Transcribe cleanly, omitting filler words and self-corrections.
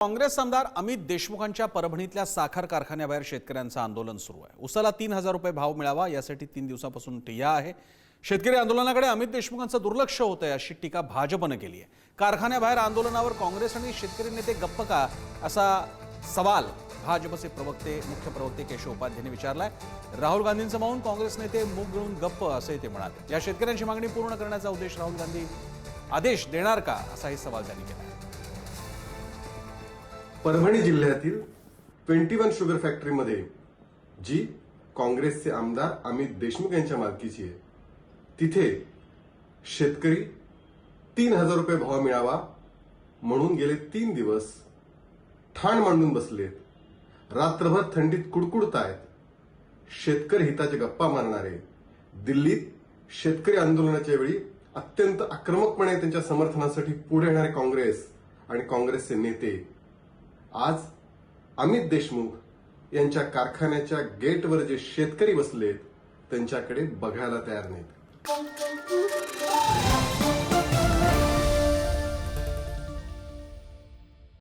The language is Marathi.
काँग्रेस आमदार अमित देशमुखांच्या परभणीतल्या साखर कारखान्याबाहेर शेतकऱ्यांचं आंदोलन सुरू आहे। उसाला 3000 रुपये भाव मिळावा यासाठी 3 दिवसापासून ठिय्या आहे। शेतकरी आंदोलनाकडे अमित देशमुखांचं दुर्लक्ष होतंय अशी टीका भाजपने केली आहे। कारखान्याबाहेर आंदोलनावर काँग्रेस आणि शेतकरी नेते गप्प का असा सवाल भाजपचे मुख्य प्रवक्ते केशव उपाध्यायांनी विचारलाय। राहुल गांधींचं माऊन काँग्रेस नेते मूग गिळून गप्प असे ते म्हणाले। या शेतकऱ्यांची मागणी पूर्ण करण्याचा उद्देश राहुल गांधी आदेश देणार का असाही सवाल त्यांनी केला। परभणी जिल्ह्यातील 21 शुगर फॅक्टरीमध्ये जी काँग्रेसचे आमदार अमित देशमुख यांच्या मालकीची आहे, तिथे शेतकरी 3000 रुपये भाव मिळावा म्हणून गेले 3 दिवस ठाण मांडून बसलेत। रात्रभर थंडीत कुडकुडतायत। शेतकरी हिताचे गप्पा मारणारे दिल्लीत शेतकरी आंदोलनाच्या वेळी अत्यंत आक्रमकपणे त्यांच्या समर्थनासाठी पुढे येणारे काँग्रेस आणि काँग्रेसचे नेते आज अमित देशमुख यांच्या कारखान्याच्या गेटवर जे शेतकरी बसलेत त्यांच्याकडे बघायला तयार नाहीत।